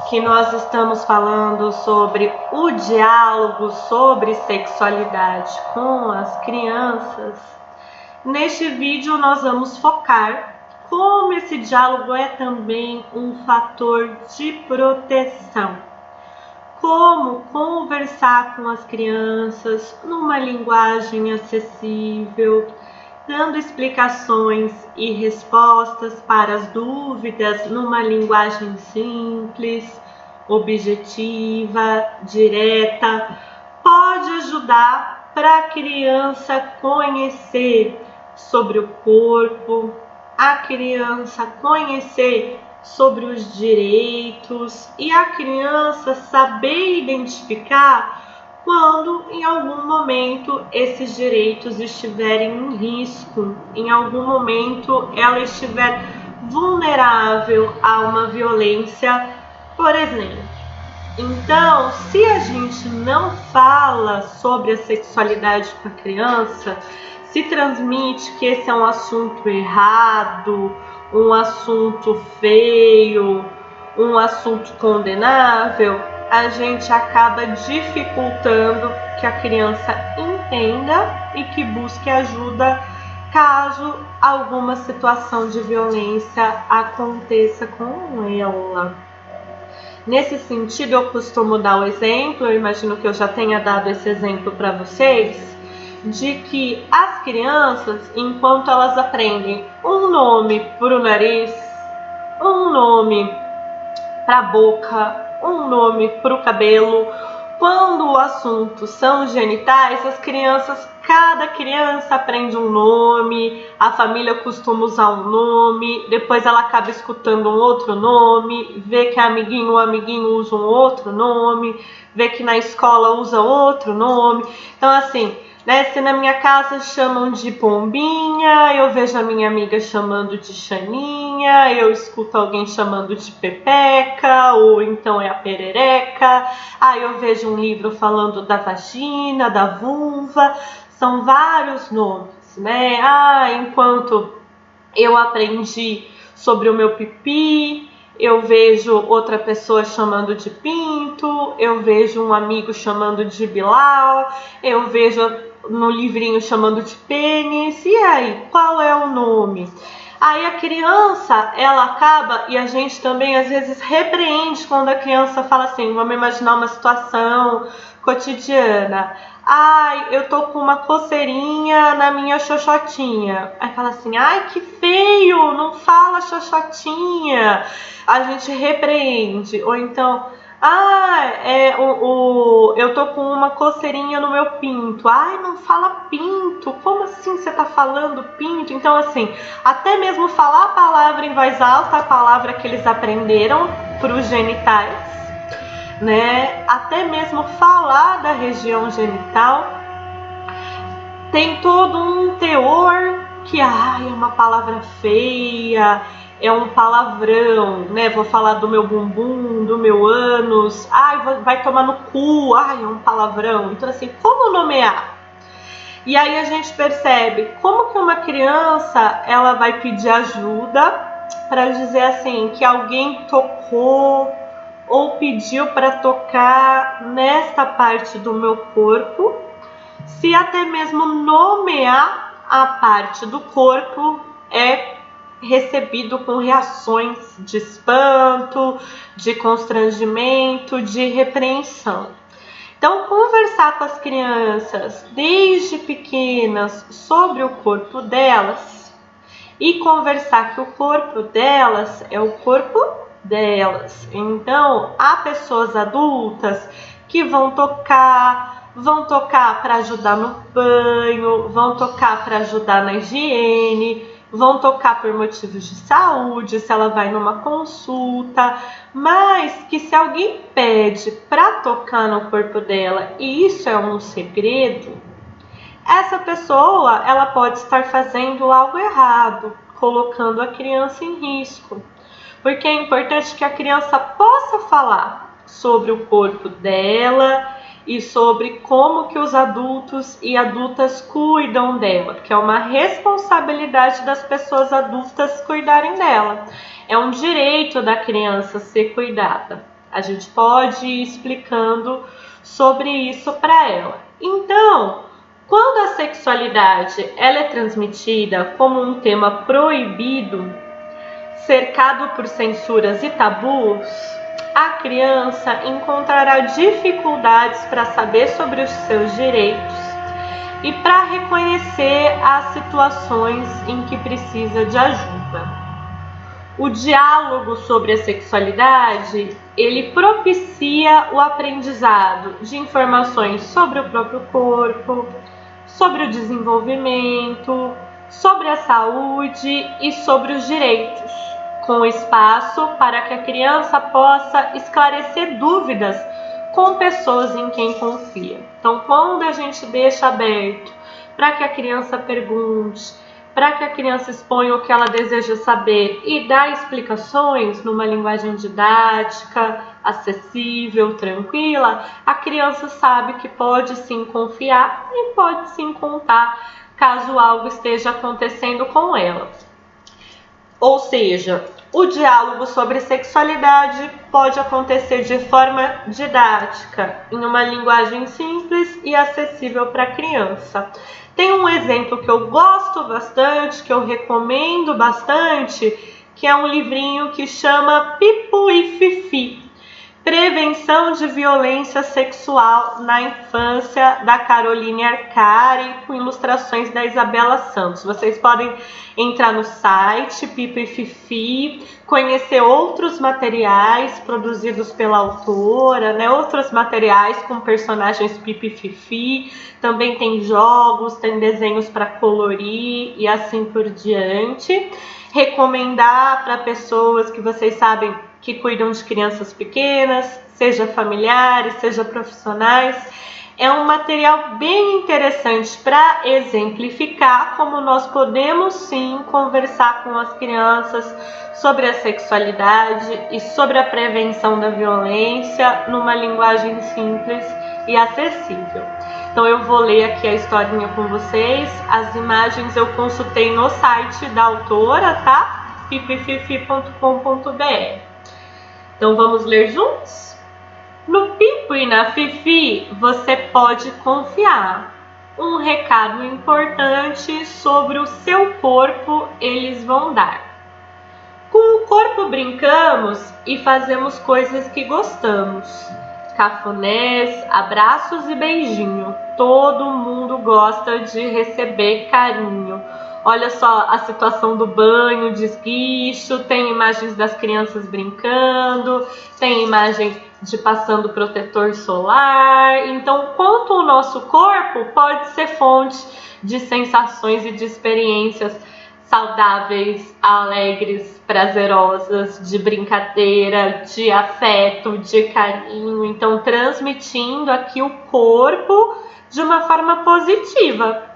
Que nós estamos falando sobre o diálogo sobre sexualidade com as crianças. Neste vídeo nós vamos focar como esse diálogo é também um fator de proteção. Como conversar com as crianças numa linguagem acessível, dando explicações e respostas para as dúvidas numa linguagem simples, objetiva, direta, pode ajudar para a criança conhecer sobre o corpo, a criança conhecer sobre os direitos e a criança saber identificar quando em algum momento esses direitos estiverem em risco, em algum momento ela estiver vulnerável a uma violência, por exemplo. Então, se a gente não fala sobre a sexualidade com a criança, se transmite que esse é um assunto errado, um assunto feio, um assunto condenável, a gente acaba dificultando que a criança entenda e que busque ajuda caso alguma situação de violência aconteça com ela. Nesse sentido, eu costumo dar o exemplo, eu imagino que eu já tenha dado esse exemplo para vocês, de que as crianças, enquanto elas aprendem um nome para o nariz, um nome para a boca, um nome para o cabelo, quando o assunto são genitais, as crianças, cada criança aprende um nome, a família costuma usar um nome, depois ela acaba escutando um outro nome, vê que o amiguinho usa um outro nome, vê que na escola usa outro nome. Então assim, né, se na minha casa chamam de Pombinha, eu vejo a minha amiga chamando de Xaninha, eu escuto alguém chamando de Pepeca, ou então é a Perereca, eu vejo um livro falando da vagina, da vulva, são vários nomes, né? Enquanto eu aprendi sobre o meu pipi, eu vejo outra pessoa chamando de pinto, eu vejo um amigo chamando de Bilal, eu vejo no livrinho chamando de pênis, e aí, qual é o nome? Aí a criança, ela acaba, e a gente também às vezes repreende quando a criança fala assim, vamos imaginar uma situação cotidiana. Eu tô com uma coceirinha na minha xoxotinha. Aí fala assim, que feio, não fala xoxotinha. A gente repreende. Ou então, eu tô com uma coceirinha no meu pinto. Não fala pinto. Como assim você tá falando pinto? Então, assim, até mesmo falar a palavra em voz alta, a palavra que eles aprenderam pros genitais, né? Até mesmo falar da região genital tem todo um teor que é uma palavra feia, é um palavrão, né? Vou falar do meu bumbum, do meu ânus, vai tomar no cu, é um palavrão. Então assim, como nomear? E aí a gente percebe como que uma criança ela vai pedir ajuda para dizer assim que alguém tocou ou pediu para tocar nesta parte do meu corpo, se até mesmo nomear a parte do corpo é recebido com reações de espanto, de constrangimento, de repreensão. Então, conversar com as crianças desde pequenas sobre o corpo delas e conversar que o corpo delas é o corpo delas. Então, há pessoas adultas que vão tocar para ajudar no banho, vão tocar para ajudar na higiene, vão tocar por motivos de saúde, se ela vai numa consulta, mas que se alguém pede para tocar no corpo dela e isso é um segredo, essa pessoa ela pode estar fazendo algo errado, colocando a criança em risco. Porque é importante que a criança possa falar sobre o corpo dela e sobre como que os adultos e adultas cuidam dela, porque é uma responsabilidade das pessoas adultas cuidarem dela. É um direito da criança ser cuidada. A gente pode ir explicando sobre isso para ela. Então, quando a sexualidade ela é transmitida como um tema proibido, cercado por censuras e tabus, a criança encontrará dificuldades para saber sobre os seus direitos e para reconhecer as situações em que precisa de ajuda. O diálogo sobre a sexualidade, ele propicia o aprendizado de informações sobre o próprio corpo, sobre o desenvolvimento, sobre a saúde e sobre os direitos, com espaço para que a criança possa esclarecer dúvidas com pessoas em quem confia. Então, quando a gente deixa aberto para que a criança pergunte, para que a criança exponha o que ela deseja saber e dá explicações numa linguagem didática, acessível, tranquila, a criança sabe que pode sim confiar e pode sim contar caso algo esteja acontecendo com ela. Ou seja, o diálogo sobre sexualidade pode acontecer de forma didática, em uma linguagem simples e acessível para a criança. Tem um exemplo que eu gosto bastante, que eu recomendo bastante, que é um livrinho que chama Pipo e Fifi, Prevenção de Violência Sexual na Infância, da Caroline Arcari, com ilustrações da Isabela Santos. Vocês podem entrar no site Pipo e Fifi, conhecer outros materiais produzidos pela autora, outros materiais com personagens Pipo e Fifi. Também tem jogos, tem desenhos para colorir e assim por diante. Recomendar para pessoas que vocês sabem que cuidam de crianças pequenas, seja familiares, seja profissionais. É um material bem interessante para exemplificar como nós podemos sim conversar com as crianças sobre a sexualidade e sobre a prevenção da violência numa linguagem simples e acessível. Então eu vou ler aqui a historinha com vocês. As imagens eu consultei no site da autora, tá? pipoefifi.com.br. Então vamos ler juntos? No Pipo e na Fifi você pode confiar. Um recado importante sobre o seu corpo eles vão dar. Com o corpo brincamos e fazemos coisas que gostamos. Cafunés, abraços e beijinho. Todo mundo gosta de receber carinho. Olha só a situação do banho de esguicho, tem imagens das crianças brincando, tem imagem de passando protetor solar. Então, quanto o nosso corpo pode ser fonte de sensações e de experiências saudáveis, alegres, prazerosas, de brincadeira, de afeto, de carinho. Então, transmitindo aqui o corpo de uma forma positiva.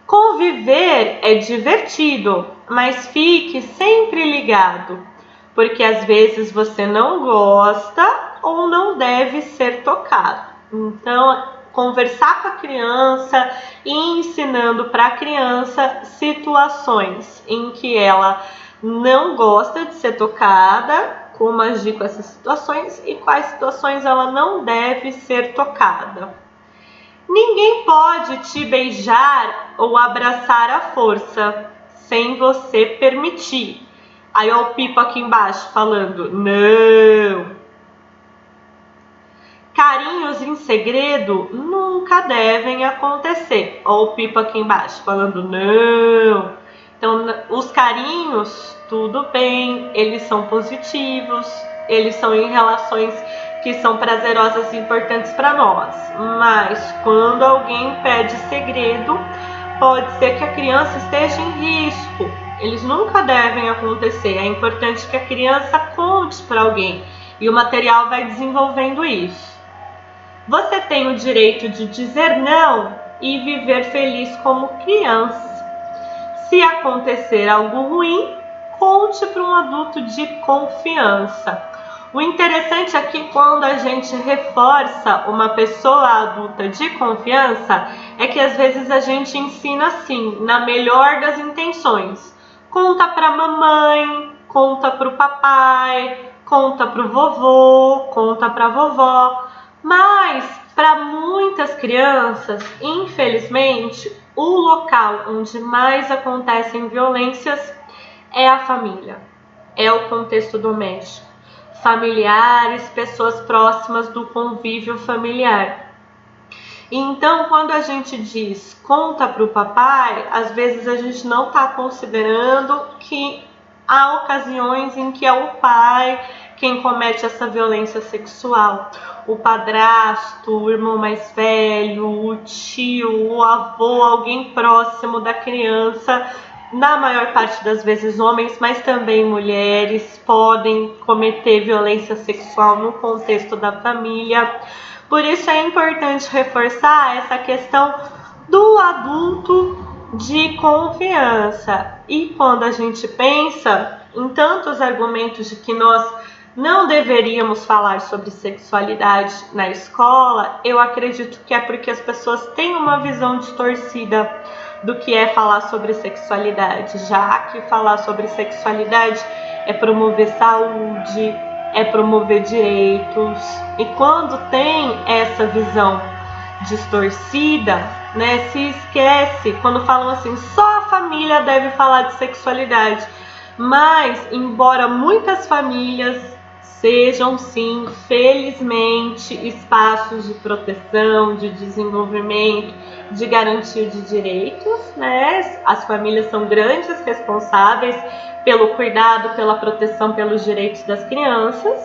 Conviver é divertido, mas fique sempre ligado, porque às vezes você não gosta ou não deve ser tocado. Então, conversar com a criança e ensinando para a criança situações em que ela não gosta de ser tocada, como agir com essas situações e quais situações ela não deve ser tocada. Ninguém pode te beijar ou abraçar à força, sem você permitir. Aí ó, o Pipo aqui embaixo falando, não. Carinhos em segredo nunca devem acontecer. Ó, o Pipo aqui embaixo falando, não. Então, os carinhos, tudo bem, eles são positivos, eles são em relações que são prazerosas e importantes para nós. Mas quando alguém pede segredo, pode ser que a criança esteja em risco. Eles nunca devem acontecer. É importante que a criança conte para alguém e o material vai desenvolvendo isso. Você tem o direito de dizer não e viver feliz como criança. Se acontecer algo ruim, conte para um adulto de confiança. O interessante é que quando a gente reforça uma pessoa adulta de confiança, é que às vezes a gente ensina assim, na melhor das intenções. Conta para a mamãe, conta para o papai, conta para o vovô, conta para a vovó. Mas para muitas crianças, infelizmente, o local onde mais acontecem violências é a família, é o contexto doméstico. Familiares, pessoas próximas do convívio familiar. Então, quando a gente diz conta para o papai, às vezes a gente não está considerando que há ocasiões em que é o pai quem comete essa violência sexual. O padrasto, o irmão mais velho, o tio, o avô, alguém próximo da criança. Na maior parte das vezes homens, mas também mulheres podem cometer violência sexual no contexto da família. Por isso é importante reforçar essa questão do adulto de confiança. E quando a gente pensa em tantos argumentos de que nós não deveríamos falar sobre sexualidade na escola, eu acredito que é porque as pessoas têm uma visão distorcida do que é falar sobre sexualidade, já que falar sobre sexualidade é promover saúde, é promover direitos. E quando tem essa visão distorcida, né, se esquece, quando falam assim, só a família deve falar de sexualidade. Mas, embora muitas famílias sejam sim, felizmente, espaços de proteção, de desenvolvimento, de garantia de direitos, né? As famílias são grandes responsáveis pelo cuidado, pela proteção, pelos direitos das crianças,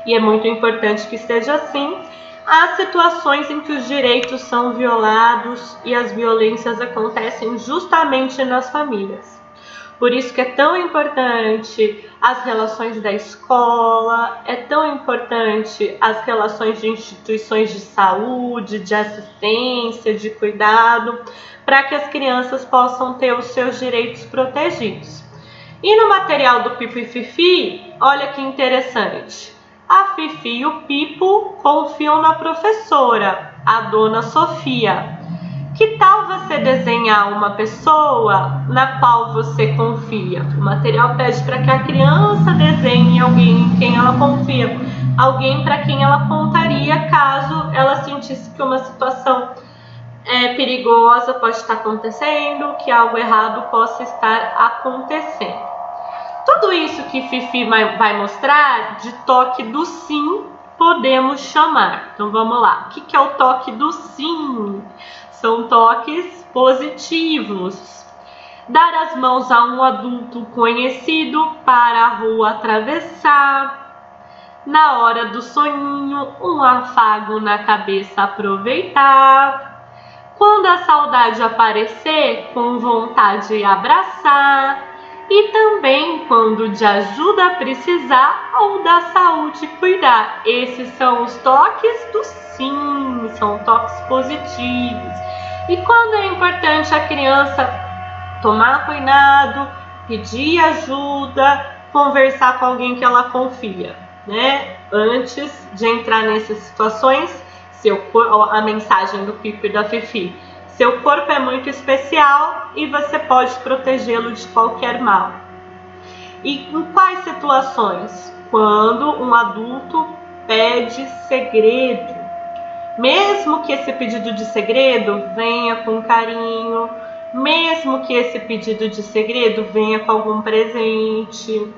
e é muito importante que seja assim. Há situações em que os direitos são violados e as violências acontecem justamente nas famílias. Por isso que é tão importante as relações da escola, é tão importante as relações de instituições de saúde, de assistência, de cuidado, para que as crianças possam ter os seus direitos protegidos. E no material do Pipo e Fifi, olha que interessante. A Fifi e o Pipo confiam na professora, a dona Sofia. Que tal você desenhar uma pessoa na qual você confia? O material pede para que a criança desenhe alguém em quem ela confia, alguém para quem ela contaria caso ela sentisse que uma situação perigosa pode estar acontecendo, que algo errado possa estar acontecendo. Tudo isso que Fifi vai mostrar de toque do sim podemos chamar. Então vamos lá. O que é o toque do sim? São toques positivos. Dar as mãos a um adulto conhecido para a rua atravessar. Na hora do soninho, um afago na cabeça aproveitar. Quando a saudade aparecer, com vontade abraçar. E também quando de ajuda precisar ou da saúde cuidar. Esses são os toques do sim, são toques positivos. E quando é importante a criança tomar cuidado, pedir ajuda, conversar com alguém que ela confia, né? Antes de entrar nessas situações, a mensagem do Pipo e da Fifi. Seu corpo é muito especial e você pode protegê-lo de qualquer mal. E em quais situações? Quando um adulto pede segredo. Mesmo que esse pedido de segredo venha com carinho, mesmo que esse pedido de segredo venha com algum presente.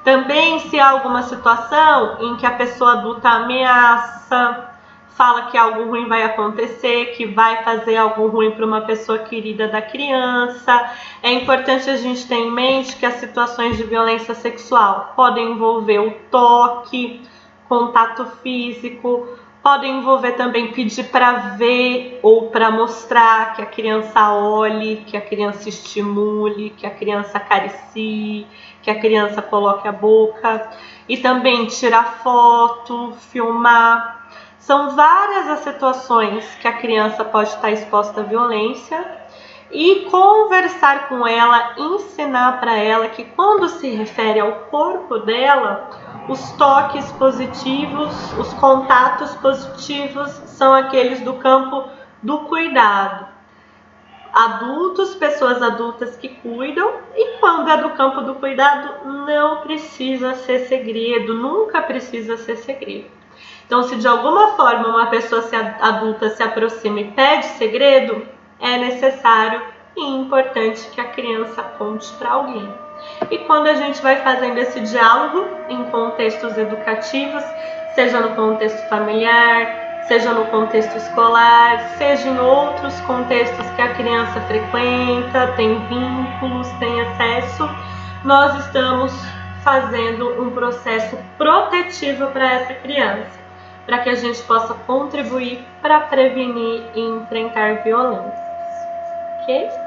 Também se há alguma situação em que a pessoa adulta ameaça, fala que algo ruim vai acontecer, que vai fazer algo ruim para uma pessoa querida da criança. É importante a gente ter em mente que as situações de violência sexual podem envolver o toque, contato físico, podem envolver também pedir para ver ou para mostrar, que a criança olhe, que a criança estimule, que a criança acaricie, que a criança coloque a boca. E também tirar foto, filmar. São várias as situações que a criança pode estar exposta à violência e conversar com ela, ensinar para ela que quando se refere ao corpo dela, Os toques positivos, os contatos positivos são aqueles do campo do cuidado. Adultos, pessoas adultas que cuidam, e quando é do campo do cuidado, não precisa ser segredo, nunca precisa ser segredo. Então, se de alguma forma uma pessoa adulta se aproxima e pede segredo, é necessário e importante que a criança conte para alguém. E quando a gente vai fazendo esse diálogo em contextos educativos, seja no contexto familiar, seja no contexto escolar, seja em outros contextos que a criança frequenta, tem vínculos, tem acesso, nós estamos fazendo um processo protetivo para essa criança, para que a gente possa contribuir para prevenir e enfrentar violências, ok?